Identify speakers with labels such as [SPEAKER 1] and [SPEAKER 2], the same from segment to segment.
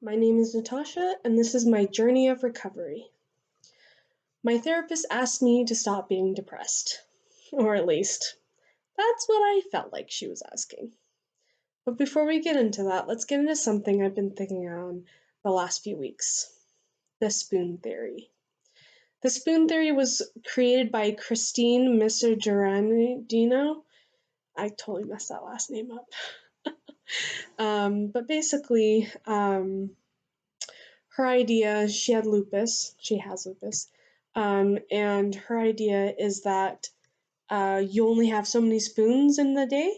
[SPEAKER 1] My name is Natasha, and this is my journey of recovery. My therapist asked me to stop being depressed, or at least, that's what I felt like she was asking. But before we get into that, let's get into something I've been thinking on the last few weeks: the spoon theory. The spoon theory was created by Christine Miserandino. I totally messed that last name up. But basically, her idea, she had lupus, she has lupus, and her idea is that you only have so many spoons in the day,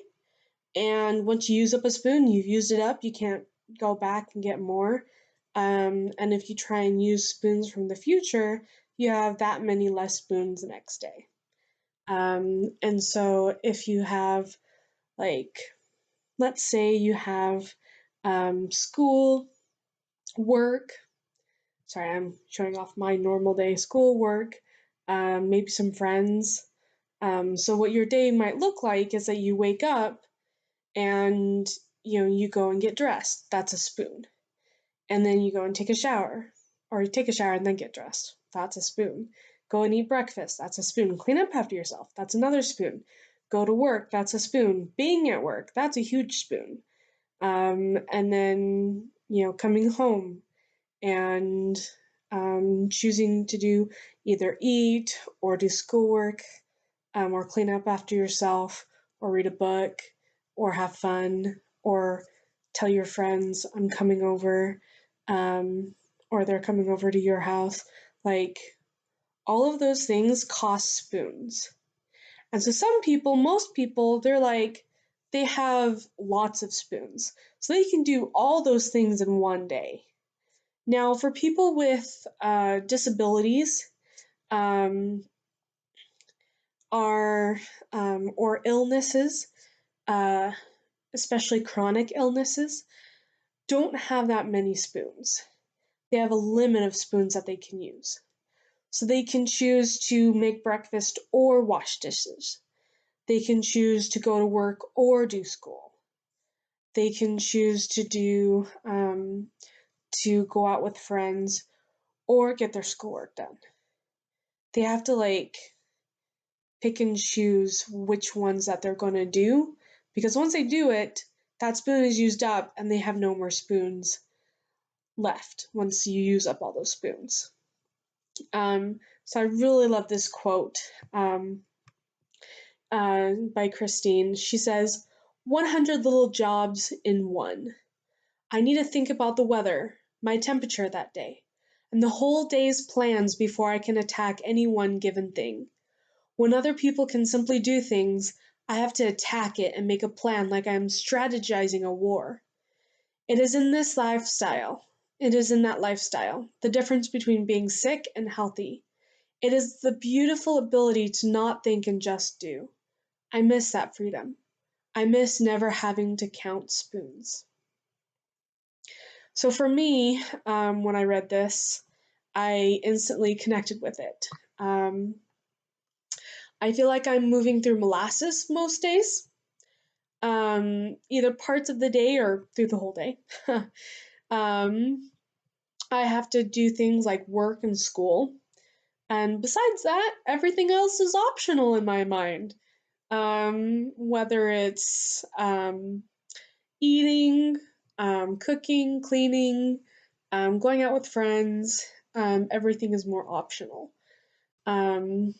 [SPEAKER 1] and once you use up a spoon, you've used it up, you can't go back and get more. And if you try and use spoons from the future, you have that many less spoons the next day. And so if you have, like, let's say you have school, work, sorry, I'm showing off my normal day: school, work, maybe some friends. So what your day might look like is that you wake up and you go and get dressed. That's a spoon. And then you go and take a shower, or you take a shower and then get dressed. That's a spoon. Go and eat breakfast. That's a spoon. Clean up after yourself. That's another spoon. Go to work. That's a spoon. Being at work. That's a huge spoon. And then coming home and choosing to do either eat or do schoolwork, or clean up after yourself, or read a book, or have fun, or tell your friends I'm coming over, or they're coming over to your house. Like, all of those things cost spoons. And so most people, they have lots of spoons. So they can do all those things in one day. Now, for people with disabilities, um, or illnesses, uh, especially chronic illnesses, don't have that many spoons. They have a limit of spoons that they can use. So they can choose to make breakfast or wash dishes. They can choose to go to work or do school. They can choose to go out with friends or get their schoolwork done. They have to pick and choose which ones that they're going to do, because once they do it, that spoon is used up and they have no more spoons left once you use up all those spoons. So I really love this quote by Christine. She says, 100 little jobs in one. I need to think about the weather, my temperature that day, and the whole day's plans before I can attack any one given thing. When other people can simply do things, I have to attack it and make a plan like I am strategizing a war. It is in this lifestyle. It is in that lifestyle, the difference between being sick and healthy. It is the beautiful ability to not think and just do. I miss that freedom. I miss never having to count spoons. So for me, when I read this, I instantly connected with it. I feel like I'm moving through molasses most days, either parts of the day or through the whole day. um, I have to do things like work and school. And besides that, everything else is optional in my mind. Whether it's eating, cooking, cleaning, going out with friends, everything is more optional. Um,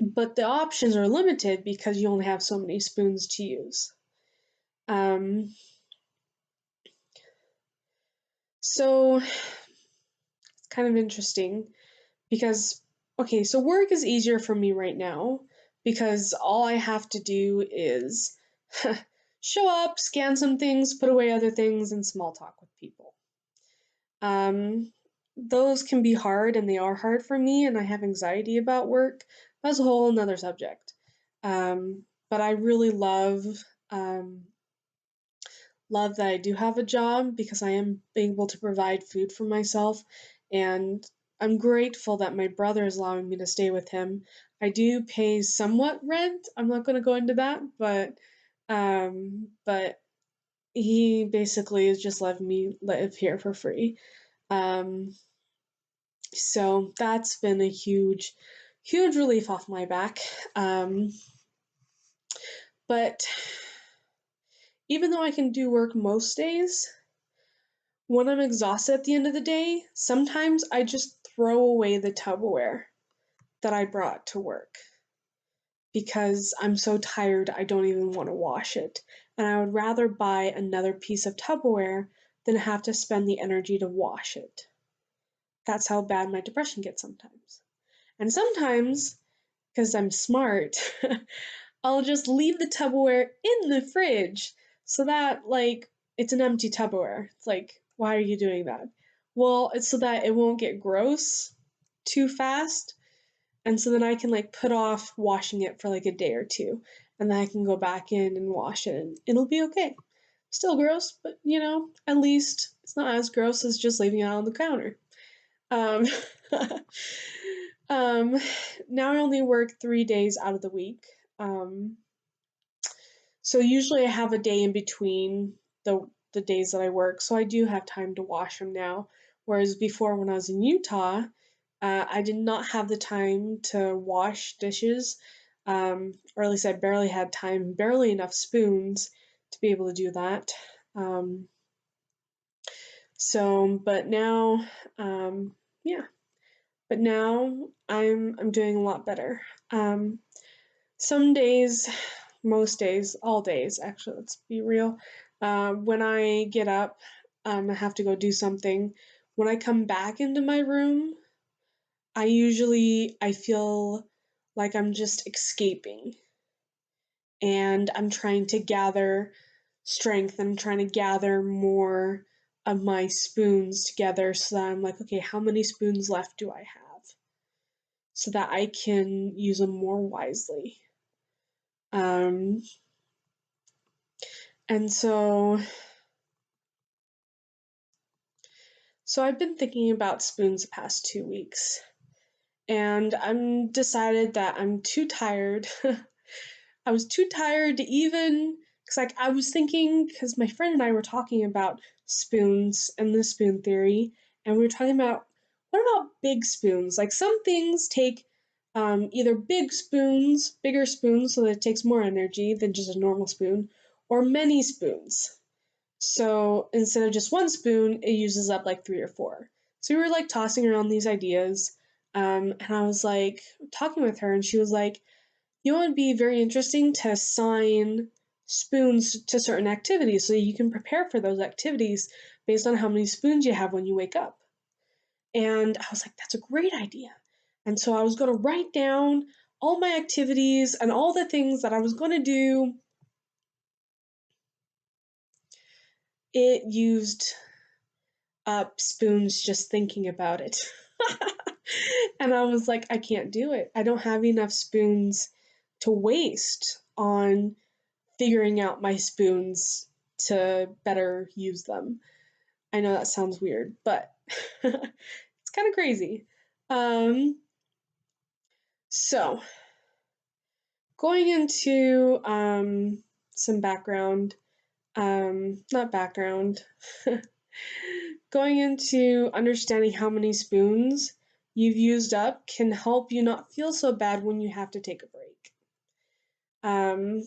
[SPEAKER 1] but the options are limited because you only have so many spoons to use. Um, so it's kind of interesting because, okay, so work is easier for me right now because all I have to do is show up, scan some things, put away other things, and small talk with people. Those can be hard, and they are hard for me, and I have anxiety about work. That's a whole another subject. But I really um, love that I do have a job because I am able to provide food for myself, and I'm grateful that my brother is allowing me to stay with him. I do pay somewhat rent. I'm not going to go into that, but he basically is just letting me live here for free. Um, so that's been a huge, huge relief off my back. But even though I can do work most days, when I'm exhausted at the end of the day, sometimes I just throw away the Tupperware that I brought to work because I'm so tired I don't even want to wash it. And I would rather buy another piece of Tupperware than have to spend the energy to wash it. That's how bad my depression gets sometimes. And sometimes, because I'm smart, I'll just leave the Tupperware in the fridge so that, like, it's an empty Tupperware. It's like, why are you doing that? Well, it's so that it won't get gross too fast. And so then I can, like, put off washing it for like a day or two. And then I can go back in and wash it and it'll be okay. Still gross, but at least it's not as gross as just leaving it on the counter. Um, um, now I only work 3 days out of the week. So usually I have a day in between the days that I work, so I do have time to wash them now. Whereas before, when I was in Utah, I did not have the time to wash dishes, or at least I barely had time, barely enough spoons to be able to do that. Um, but now, yeah, but now I'm doing a lot better. Some days, most days, all days, actually, let's be real. When I get up, I have to go do something. When I come back into my room, I feel like I'm just escaping and I'm trying to gather strength and I'm trying to gather more of my spoons together so that I'm like, okay, how many spoons left do I have? So that I can use them more wisely. Um, and so I've been thinking about spoons the past 2 weeks, and I'm decided that I'm too tired. I was too tired to even, because like I was thinking, because my friend and I were talking about spoons and the spoon theory, and we were talking about what about big spoons? Like some things take either bigger spoons, so that it takes more energy than just a normal spoon, or many spoons. So instead of just one spoon, it uses up like three or four. So we were like tossing around these ideas. And I was like talking with her, and she was like, you know, it would be very interesting to assign spoons to certain activities so you can prepare for those activities based on how many spoons you have when you wake up. And I was like, that's a great idea. And so I was going to write down all my activities and all the things that I was going to do. It used up spoons just thinking about it. And I was like, I can't do it. I don't have enough spoons to waste on figuring out my spoons to better use them. I know that sounds weird, but it's kind of crazy. Um, so, going into some background, not background, going into understanding how many spoons you've used up can help you not feel so bad when you have to take a break. Um,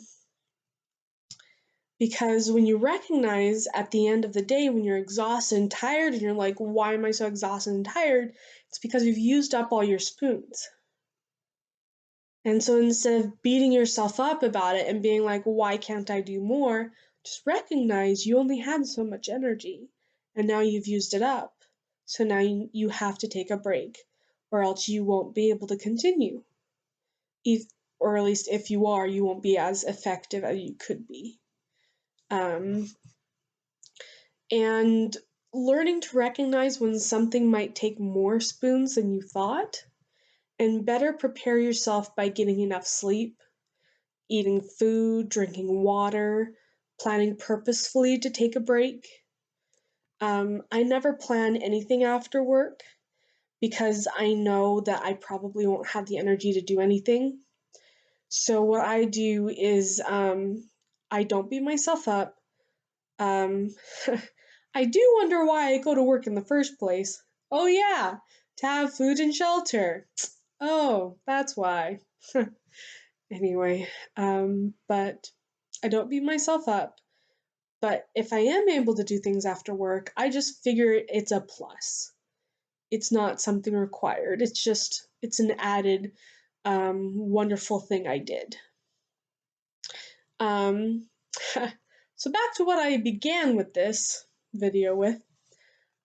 [SPEAKER 1] because when you recognize at the end of the day when you're exhausted and tired and you're like, why am I so exhausted and tired? It's because you've used up all your spoons. And so instead of beating yourself up about it and being like, why can't I do more? Just recognize you only had so much energy and now you've used it up. So now you have to take a break or else you won't be able to continue. If, or at least if you are, you won't be as effective as you could be. And learning to recognize when something might take more spoons than you thought and better prepare yourself by getting enough sleep, eating food, drinking water, planning purposefully to take a break. I never plan anything after work because I know that I probably won't have the energy to do anything. So what I do is I don't beat myself up. Um, I do wonder why I go to work in the first place. Oh, yeah, to have food and shelter. Oh, that's why. Anyway, but I don't beat myself up. But if I am able to do things after work, I just figure it's a plus. It's not something required. It's an added wonderful thing I did. Um, so back to what I began with this video with.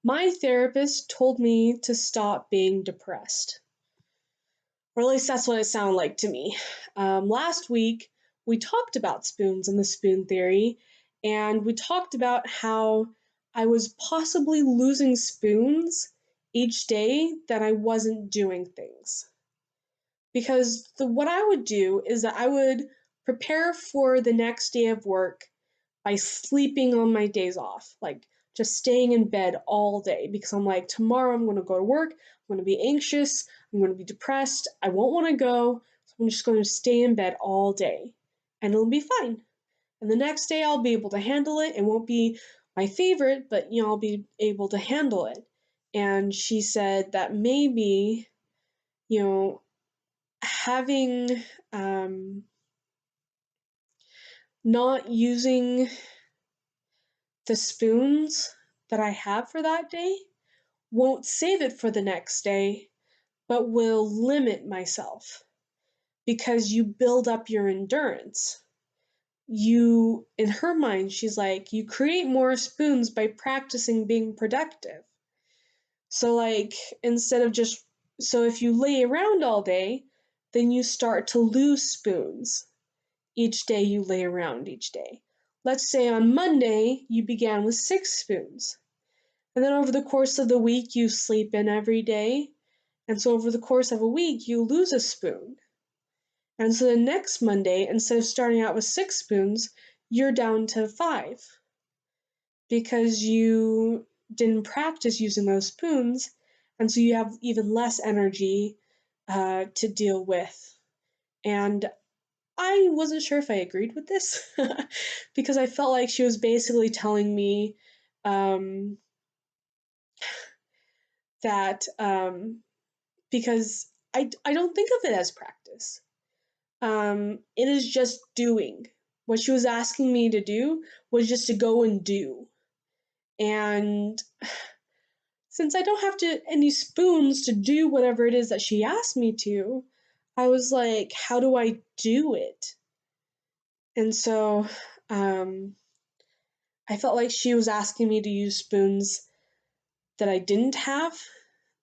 [SPEAKER 1] My therapist told me to stop being depressed. Or at least that's what it sounded like to me. Last week, we talked about spoons and the spoon theory, and we talked about how I was possibly losing spoons each day that I wasn't doing things. Because what I would do is that I would prepare for the next day of work by sleeping on my days off, like just staying in bed all day because I'm like, tomorrow I'm going to go to work, I'm going to be anxious, I'm going to be depressed, I won't want to go, so I'm just going to stay in bed all day and it'll be fine. And the next day I'll be able to handle it. It won't be my favorite, but I'll be able to handle it. And she said that maybe, having not using the spoons that I have for that day won't save it for the next day, but will limit myself because you build up your endurance. In her mind, she's like, you create more spoons by practicing being productive. So, like, instead of just, so if you lay around all day, then you start to lose spoons each day you lay around each day. Let's say on Monday, you began with 6 spoons. And then over the course of the week, you sleep in every day. And so over the course of a week, you lose a spoon. And so the next Monday, instead of starting out with 6 spoons, you're down to 5 because you didn't practice using those spoons. And so you have even less energy to deal with. And I wasn't sure if I agreed with this because I felt like she was basically telling me that because I don't think of it as practice. It is just doing. What she was asking me to do was just to go and do. And since I don't have any spoons to do whatever it is that she asked me to, I was like, how do I do it? And so I felt like she was asking me to use spoons that I didn't have.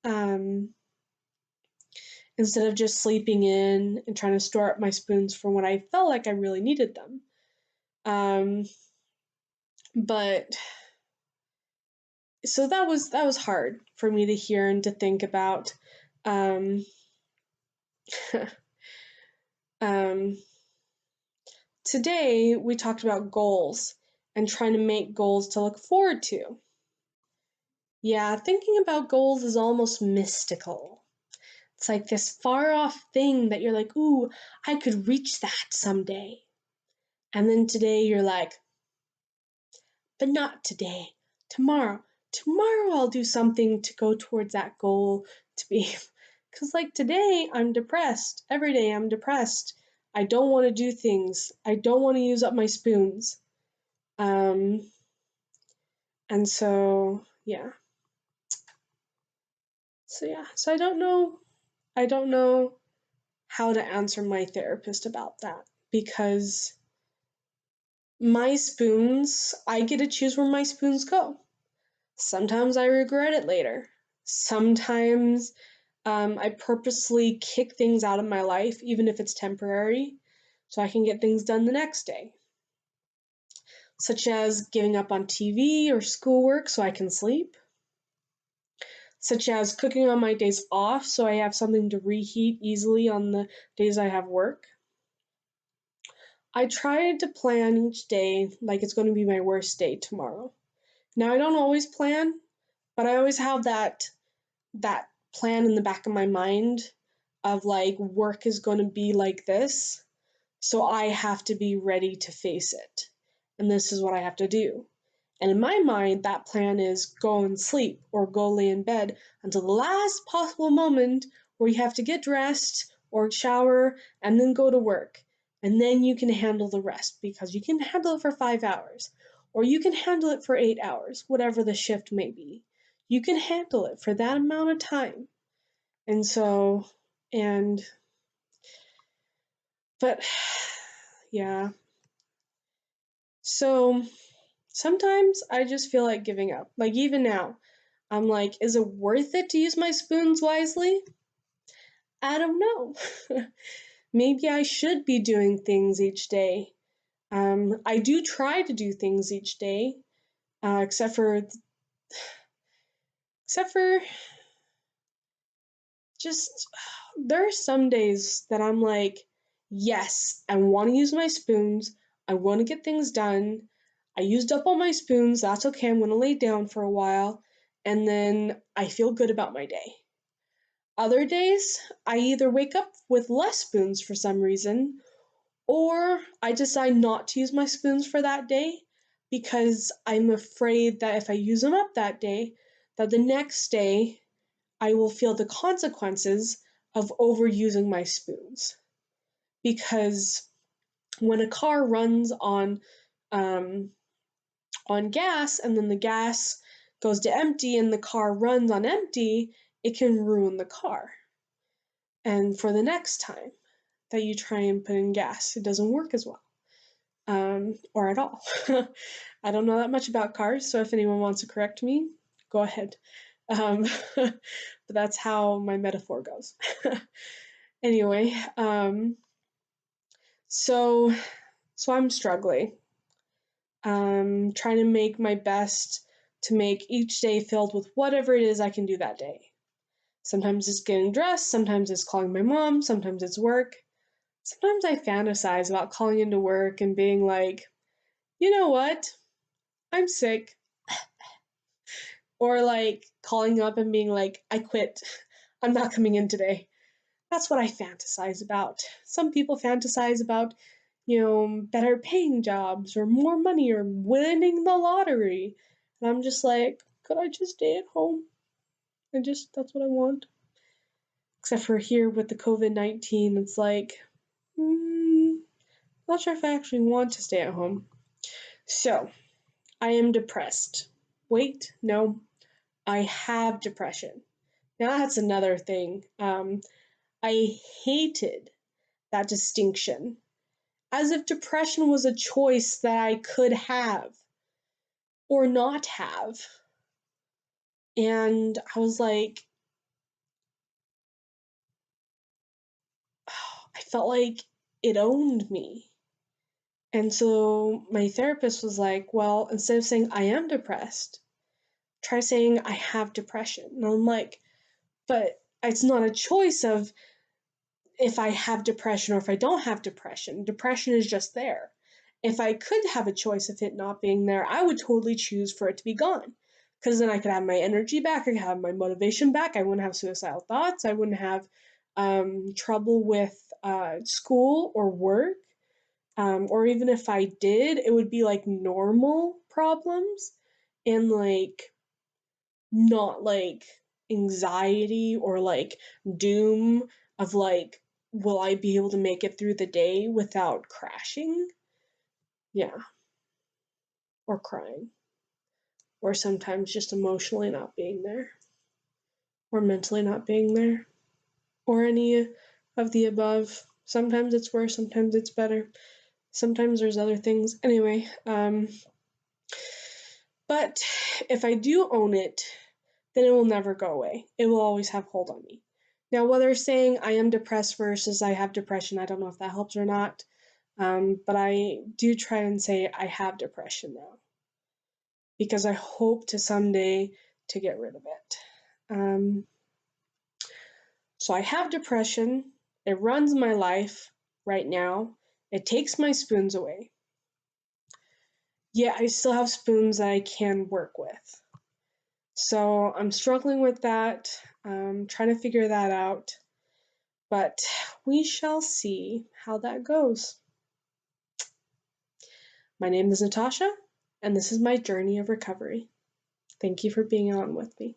[SPEAKER 1] Um, Instead of just sleeping in and trying to store up my spoons for when I felt like I really needed them. Um, but so that was hard for me to hear and to think about. Um, um, Today we talked about goals and trying to make goals to look forward to. Yeah, thinking about goals is almost mystical. It's like this far off thing that you're like, ooh, I could reach that someday. And then today you're like, but not today. Tomorrow. Tomorrow I'll do something to go towards that goal to be. Because, like, today I'm depressed. Every day I'm depressed. I don't want to do things. I don't want to use up my spoons. Um, and so, yeah. So I don't know. I don't know how to answer my therapist about that because my spoons, I get to choose where my spoons go. Sometimes I regret it later. Sometimes I purposely kick things out of my life, even if it's temporary, so I can get things done the next day, such as giving up on TV or schoolwork so I can sleep, such as cooking on my days off so I have something to reheat easily on the days I have work. I try to plan each day like it's going to be my worst day tomorrow. Now, I don't always plan, but I always have that plan in the back of my mind of like work is going to be like this, so I have to be ready to face it. And this is what I have to do. And in my mind, that plan is go and sleep or go lay in bed until the last possible moment where you have to get dressed or shower and then go to work. And then you can handle the rest because you can handle it for 5 hours or you can handle it for 8 hours, whatever the shift may be. You can handle it for that amount of time. And so, and, but, yeah. So sometimes I just feel like giving up. Like even now, I'm like, is it worth it to use my spoons wisely? I don't know. Maybe I should be doing things each day. I do try to do things each day, except for just there are some days that I'm like, yes, I want to use my spoons. I want to get things done. I used up all my spoons. That's okay. I'm going to lay down for a while. And then I feel good about my day. Other days, I either wake up with less spoons for some reason, or I decide not to use my spoons for that day because I'm afraid that if I use them up that day, that the next day I will feel the consequences of overusing my spoons. Because when a car runs um, on gas and then the gas goes to empty and the car runs on empty, it can ruin the car. And for the next time that you try and put in gas, it doesn't work as well, or at all. I don't know that much about cars, so if anyone wants to correct me, go ahead. But that's how my metaphor goes. Anyway, so I'm struggling. Trying to make my best to make each day filled with whatever it is I can do that day. Sometimes it's getting dressed, sometimes it's calling my mom, sometimes it's work. Sometimes I fantasize about calling into work and being like, you know what? I'm sick. Or like calling up and being like, I quit. I'm not coming in today. That's what I fantasize about. Some people fantasize about, better paying jobs or more money or winning the lottery. And I'm just like, could I just stay at home? That's what I want. Except for here with the COVID-19, it's like, not sure if I actually want to stay at home. So, I am depressed. Wait, no, I have depression. Now that's another thing. I hated that distinction, as if depression was a choice that I could have or not have. And I was like, I felt like it owned me. And so my therapist was like, well, instead of saying I am depressed, try saying I have depression. And I'm like, but it's not a choice of if I have depression or if I don't have depression. Depression is just there. If I could have a choice of it not being there, I would totally choose for it to be gone. Because then I could have my energy back, I could have my motivation back, I wouldn't have suicidal thoughts, I wouldn't have trouble with school or work. Or even if I did, it would be like normal problems and like not like anxiety or like doom of like, will I be able to make it through the day without crashing? Yeah, or crying, or sometimes just emotionally not being there, or mentally not being there, or any of the above. Sometimes it's worse, sometimes it's better, sometimes there's other things. Anyway, but if I do own it, then it will never go away. It will always have hold on me. Now, whether saying I am depressed versus I have depression, I don't know if that helps or not. But I do try and say I have depression now because I hope to someday to get rid of it. So I have depression. It runs my life right now. It takes my spoons away. Yet I still have spoons that I can work with. So I'm struggling with that, trying to figure that out. But we shall see how that goes. My name is Natasha. and this is my journey of recovery. Thank you for being on with me.